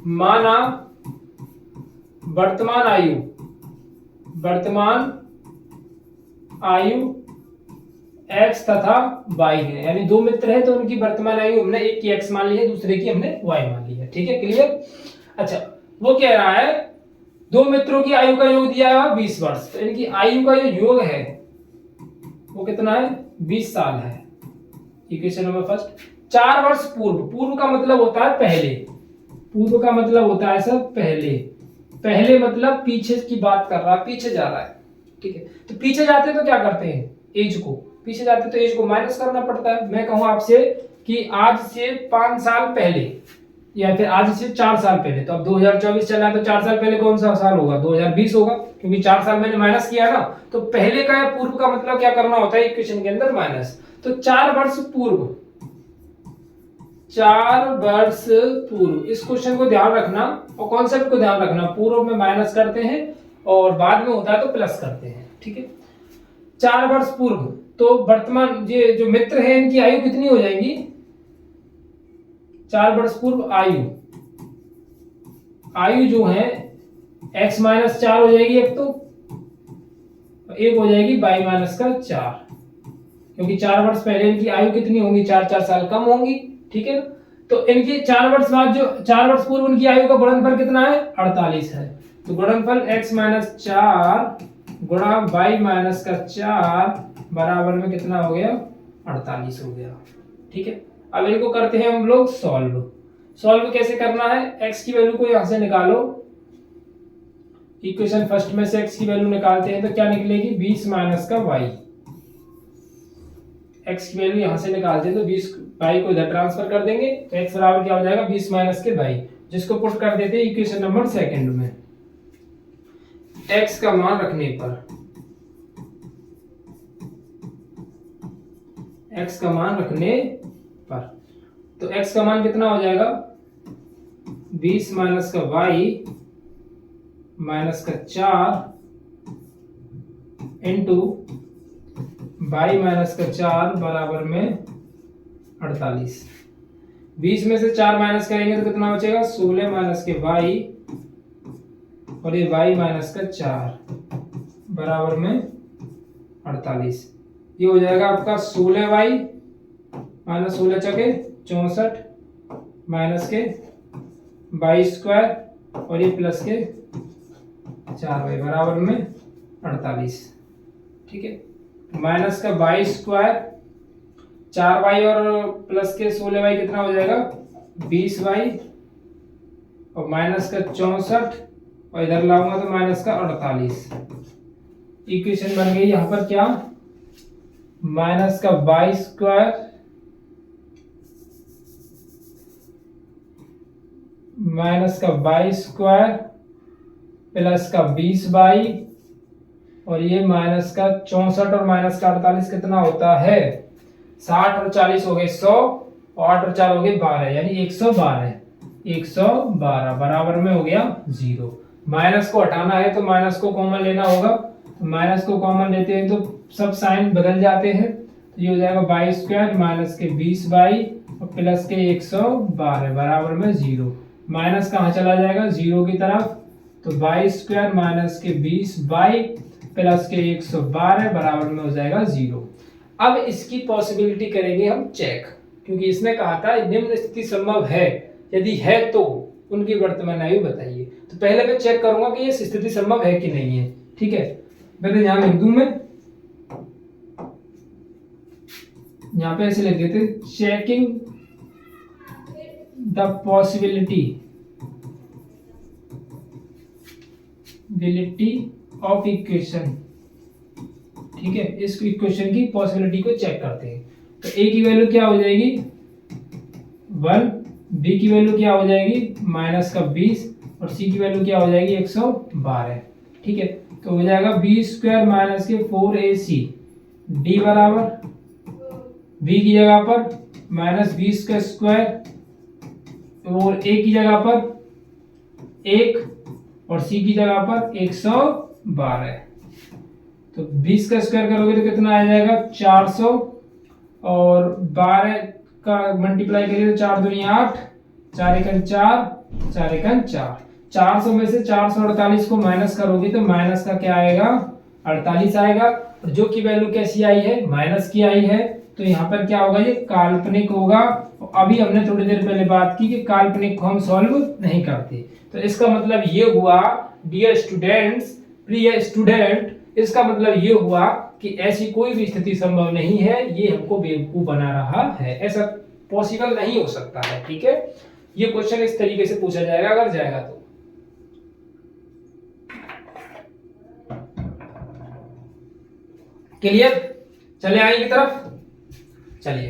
Speaker 1: माना वर्तमान आयु x तथा y है, यानी दो मित्र है तो उनकी वर्तमान आयु हमने एक की x मान ली है, दूसरे की हमने y मान ली है। ठीक है, क्लियर? अच्छा, वो कह रहा है दो मित्रों की आयु का योग दिया है 20 वर्ष, तो इनकी आयु का जो योग है वो कितना है? 20 साल है। इक्वेशन नंबर फर्स्ट, 4 वर्ष पूर्व, पूर्व का मतलब होता है पहले, पूर्व का मतलब होता है सब पहले, पहले मतलब पीछे की बात कर रहा है, पीछे जा रहा है। ठीक है, तो पीछे जाते तो क्या करते हैं? एज को, पीछे जाते तो एज को माइनस करना पड़ता है। मैं कहूं आपसे कि आज से 5 साल पहले या फिर आज से 4 साल पहले, तो अब 2024 चल रहा है तो 4 साल पहले कौन सा साल होगा? 2020 होगा, क्योंकि 4 साल मैंने माइनस किया ना। तो पहले का या पूर्व का मतलब क्या करना होता है इक्वेशन के अंदर? माइनस। तो 4 वर्ष पूर्व, 4 वर्ष पूर्व, इस क्वेश्चन को ध्यान रखना और कॉन्सेप्ट को ध्यान रखना। पूर्व में माइनस करते हैं और बाद में होता है तो प्लस करते हैं। ठीक है, 4 वर्ष पूर्व, तो वर्तमान ये जो मित्र है इनकी आयु कितनी हो जाएगी? 4 वर्ष पूर्व आयु जो है x माइनस 4 हो जाएगी, एक तो एक हो जाएगी y माइनस का 4, क्योंकि 4 वर्ष पहले इनकी आयु कितनी होंगी? 4 साल कम होंगी। ठीक है, तो इनकी 4 वर्ष बाद जो 4 वर्ष पूर्व उनकी आयु का गुणनफल कितना है? 48 है। तो गुणनफल x माइनस 4 गुणा y माइनस का 4 बराबर में कितना हो गया? 48 हो गया। ठीक है, अब इनको करते हैं हम लोग सॉल्व। सॉल्व कैसे करना है? x की वैल्यू को यहां से निकालो, इक्वेशन फर्स्ट में से x की वैल्यू निकालते हैं तो क्या निकलेगी? 20 माइनस का y। x की वैल्यू यहां से निकालते हैं तो 20 y को इधर ट्रांसफर कर देंगे तो x बराबर क्या हो जाएगा? 20 माइनस के y, जिसको पुट कर देते हैं इक्वेशन नंबर सेकंड में। x का मान रखने पर, x का मान रखने पर, तो x का मान कितना हो जाएगा? 20 माइनस का y माइनस का 4 इंटू y माइनस का 4 बराबर में 48। 20 में से 4 माइनस करेंगे तो कितना बचेगा? 16 माइनस के y और ये y माइनस का 4 बराबर में 48। ये हो जाएगा आपका 16y माइनस 16 चके 64 माइनस के y स्क्वायर और ये प्लस के 4y बराबर में 48। ठीक है, माइनस का y स्क्वायर 4y और प्लस के 16y कितना हो जाएगा? 20y और माइनस का 64 और इधर लाऊंगा तो माइनस का 48। इक्वेशन बन गई यहां पर क्या? माइनस का y स्क्वायर माइनस का y स्क्वायर प्लस का 20y और ये माइनस का 64 और माइनस का 48 कितना होता है? 60 और 40 हो गए 100 और 8 और 4 हो गए 12, यानी 112। 112 बराबर में हो गया 0। माइनस को हटाना है तो माइनस को कॉमन लेना होगा, तो माइनस को कॉमन लेते हैं तो सब साइन बदल जाते हैं। तो ये हो जाएगा y स्क्वायर माइनस के 20y और प्लस के 112 बराबर में 0। माइनस कहाँ चला जाएगा, 0 की तरफ, तो 22² माइनस के 20 प्लस के 112 बराबर में हो जाएगा 0। अब इसकी पॉसिबिलिटी करेंगे हम चेक, क्योंकि इसने कहा था निम्न स्थिति संभव है, यदि है तो उनकी वर्तमान आयु बताइए। तो पहले मैं चेक करूंगा कि ये स्थिति संभव है कि नहीं है। ठीक है, मैं यहां लिख दूं, मैं यहां पे ऐसे लिख देते, checking the possibility of equation. ठीक है, इस इक्वेशन की पॉसिबिलिटी को चेक करते हैं। तो ए की वैल्यू क्या हो जाएगी 1, बी की वैल्यू क्या हो जाएगी -20 और सी की वैल्यू क्या हो जाएगी 112। ठीक है, तो हो जाएगा b² माइनस के 4ac डी बराबर b की जगह पर -20² और a की जगह पर 1 और c की जगह पर 112। तो 20 का स्क्वायर करोगे तो कितना आ जाएगा 400 और 12 का मल्टीप्लाई करिए तो 4 दूनी 8, 4 एकम 4, 4 एकम 4। 400 में से 448 को माइनस करोगे तो माइनस का क्या आएगा 48 आएगा, और जो की वैल्यू कैसी आई है माइनस की आई है, तो यहाँ पर क्या होगा ये काल्पनिक होगा। अभी हमने थोड़ी देर पहले बात की कि काल्पनिक को हम सॉल्व नहीं करते, तो इसका मतलब ये हुआ डियर स्टूडेंट्स, प्रिय स्टूडेंट, इसका मतलब ये हुआ कि ऐसी कोई भी स्थिति संभव नहीं है, ये हमको बेवकूफ बना रहा है, ऐसा पॉसिबल नहीं हो सकता है। ठीक है, ये क्वेश्चन इस तरीके से पूछा जाएगा अगर जाएगा तो। क्लियर, चले आगे की तरफ। चलिए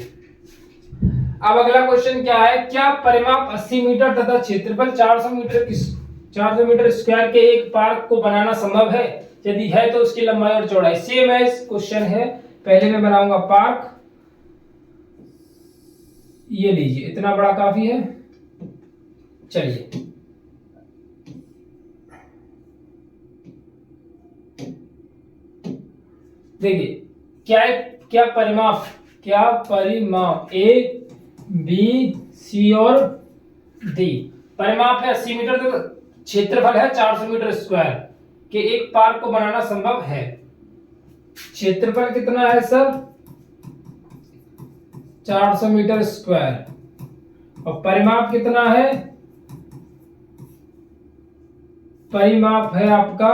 Speaker 1: अब अगला क्वेश्चन क्या है, क्या परिमाप 80 मीटर तथा क्षेत्रफल 400 मीटर स्क्वायर के एक पार्क को बनाना संभव है, यदि है तो उसकी लंबाई और चौड़ाई। सेम एज क्वेश्चन है, पहले मैं बनाऊंगा पार्क, ये लीजिए इतना बड़ा काफी है। चलिए देखिए क्या परिमाप ए बी सी और डी, परिमाप है 80 मीटर तक, क्षेत्रफल है 400 मीटर स्क्वायर के एक पार्क को बनाना संभव है। क्षेत्रफल कितना है सर 400 मीटर स्क्वायर, और परिमाप कितना है, परिमाप है आपका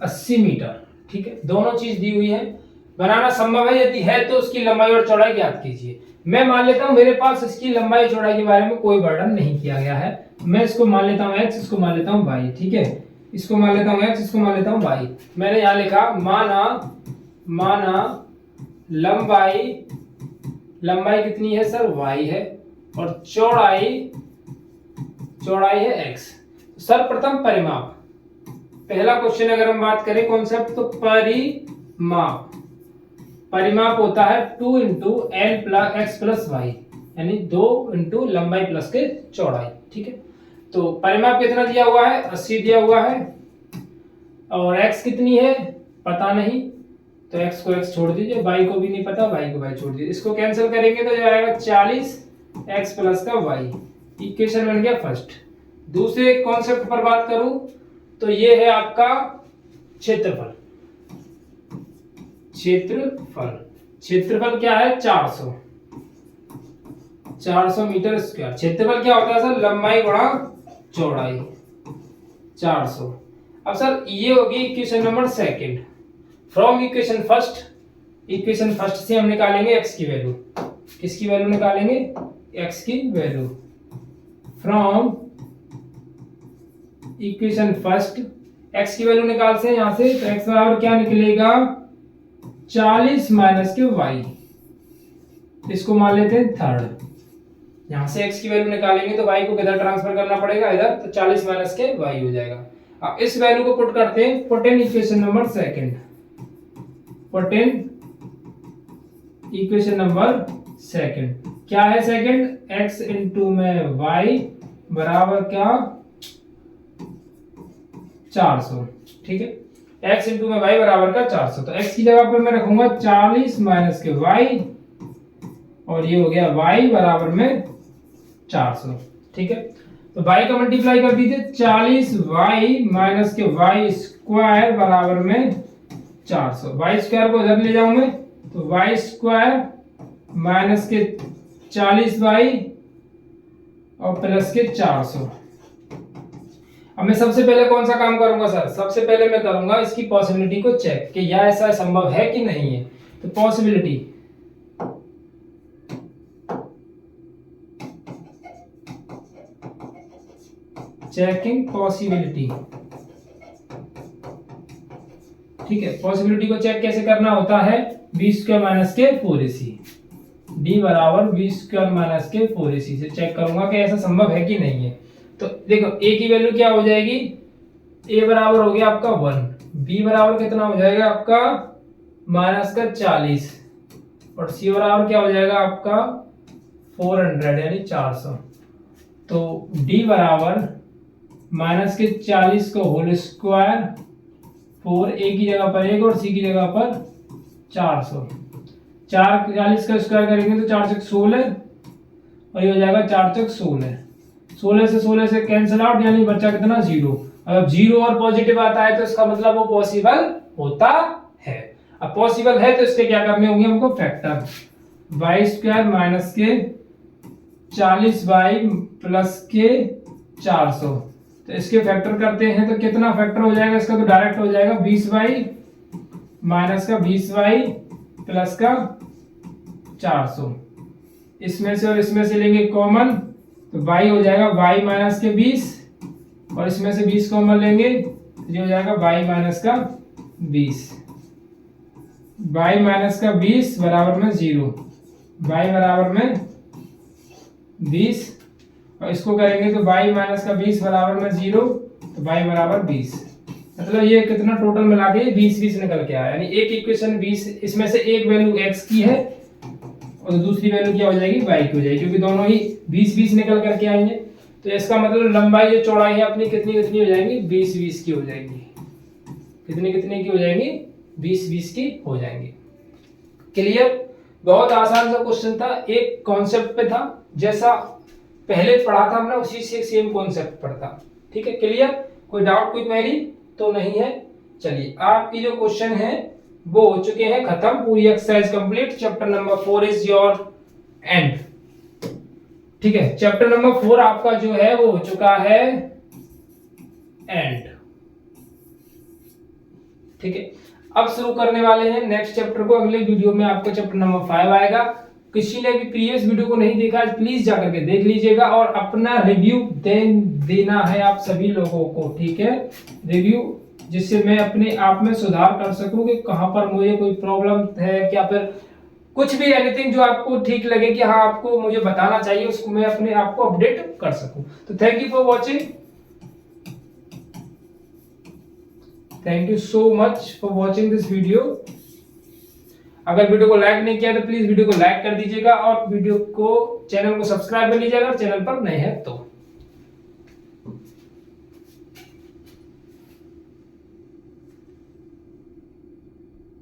Speaker 1: 80 मीटर। ठीक है, दोनों चीज दी हुई है, बनाना संभव है, यदि है तो उसकी लंबाई और चौड़ाई ज्ञात कीजिए। मैं मान लेता हूं मेरे पास इसकी लंबाई चौड़ाई के बारे में कोई वर्णन नहीं किया गया है, मैं इसको मान लेता हूं x, इसको मान लेता हूं y। ठीक है, इसको मान लेता हूं x, इसको मान लेता हूं y। मैंने यहां लिखा माना लंबाई कितनी है सर y है, और चौड़ाई है x। सर्वप्रथम परिमाप, पहला क्वेश्चन अगर हम बात करें कॉन्सेप्ट, तो परिमाप होता है 2 × x + y, यानी 2 × लंबाई प्लस के चौड़ाई। ठीक है, तो परिमाप कितना दिया हुआ है 80 दिया हुआ है, और x कितनी है पता नहीं, तो x को x छोड़ दीजिए, y को भी नहीं पता, y को y छोड़ दीजिए, इसको कैंसिल करेंगे तो जाएगा 40x + का y। इक्वेशन बन गया फर्स्ट। दूसरे कॉन्सेप्ट पर बात करूं तो ये है आपका क्षेत्रफल क्या है 400 मीटर स्क्वायर। क्षेत्रफल क्या होता है सर लंबाई गुणा चौड़ाई 400। अब सर ये होगी equation number second. From equation first से हम निकालेंगे x की वैल्यू। किसकी वैल्यू निकालेंगे x की value. From equation first x की वैल्यू निकालते हैं यहां से, तो x बराबर क्या निकलेगा 40 माइनस के y, इसको मान लेते हैं थर्ड। यहां से x की वैल्यू निकालेंगे तो y को किधर ट्रांसफर करना पड़ेगा इधर, तो 40 माइनस के y हो जाएगा। अब इस वैल्यू को पुट करते हैं, put in equation number second, put in equation number second. क्या है सेकंड x इंटू में y बराबर क्या 400। ठीक है, x इंटू में y बराबर का 400, तो x की जगह पर मैं रखूंगा 40 माइनस के y और ये हो गया y बराबर में 400। ठीक है, तो y का मल्टीप्लाई कर दीजिए, 40y माइनस के y स्क्वायर बराबर में 400। y स्क्वायर को इधर ले जाऊं मैं तो y स्क्वायर माइनस के 40y और प्लस के 400। अब मैं सबसे पहले कौन सा काम करूंगा सर? सबसे पहले मैं करूंगा इसकी पॉसिबिलिटी को चेक कि यह ऐसा संभव है कि नहीं है। तो पॉसिबिलिटी, चेकिंग पॉसिबिलिटी। ठीक है, पॉसिबिलिटी को चेक कैसे करना होता है? बी स्क्वायर माइनस के 4ac, डी बराबर बी स्क्वायर माइनस के 4ac से चेक करूंगा कि ऐसा संभव है कि नहीं है। तो देखो a की वैल्यू क्या हो जाएगी? a बराबर हो गया आपका 1, b बराबर कितना हो जाएगा आपका माइनस का 40 और c बराबर क्या हो जाएगा आपका 400 यानी 400। तो d बराबर माइनस के 40 को होल स्क्वायर 4, a की जगह पर 1 और c की जगह पर 400। 40 का स्क्वायर करेंगे तो 4 चक 16 और ये हो जाएगा 4 चक 16। 16 से कैंसिल आउट यानी बचा कितना? 0। अब 0 और पॉजिटिव आता है तो इसका मतलब वो पॉसिबल होता है। अब पॉसिबल है तो इसके क्या करने होंगे हमको? फैक्टर, y स्क्वायर माइनस के 40y प्लस के 400। तो इसके फैक्टर करते हैं तो कितना फैक्टर हो जाएगा इसका? तो डायरेक्ट हो जाएगा 20y माइनस का 20y प्लस का 400। इसमें से और इसमें से लेंगे कॉमन तो y हो जाएगा y माइनस के 20 और इसमें से 20 कॉमन लेंगे तो ये हो जाएगा y माइनस का 20। y माइनस का 20 बराबर में 0, y बराबर में 20 और इसको करेंगे तो y माइनस का 20 बराबर में 0 तो y बराबर 20। मतलब ये कितना टोटल मिला के 20 निकल के आया। यानी एक इक्वेशन 20, इसमें से एक वैल्यू x की है और दूसरी वैल्यू क्या हो जाएगी? y की हो जाएगी, क्योंकि दोनों ही 20 निकल करके आएंगे। तो इसका मतलब लंबाई जो चौड़ाई है अपनी कितनी कितनी हो जाएगी? 20 की हो जाएगी। कितनी कितनी की हो जाएगी? 20 की हो जाएंगी। क्लियर? बहुत आसान सा क्वेश्चन था, एक कॉन्सेप्ट पे था, जैसा पहले पढ़ा था हमने उसी से सेम कॉन्सेप्ट पढ़ता। ठीक है, क्लियर? कोई डाउट, कोई क्वेरी तो नहीं है? चलिए, आपकी जो क्वेश्चन है वो हो चुके हैं खत्म, पूरी exercise complete. Chapter number 4 is your and. ठीक है, चैप्टर नंबर 4 आपका जो है वो हो चुका है एंड। ठीक है, अब शुरू करने वाले हैं नेक्स्ट चैप्टर को। अगले वीडियो में आपका चैप्टर नंबर 5 आएगा। किसी ने भी प्रीवियस वीडियो को नहीं देखा है प्लीज जाकर के देख लीजिएगा और अपना रिव्यू देना है आप सभी लोगों को। ठीक है, रिव्यू, जिससे मैं अपने आप में सुधार कर सकूं कि कहां पर मुझे कोई प्रॉब्लम है, क्या फिर कुछ भी एनीथिंग जो आपको ठीक लगे कि हाँ आपको मुझे बताना चाहिए, उसको मैं अपने आप को अपडेट कर सकूं। तो thank you for watching, thank you so much for watching this video. अगर वीडियो को लाइक नहीं किया तो प्लीज वीडियो को लाइक कर दीजिएगा और वीडियो को, चैनल को सब्सक्राइब कर लीजिएगा अगर चैनल पर नए हैं तो।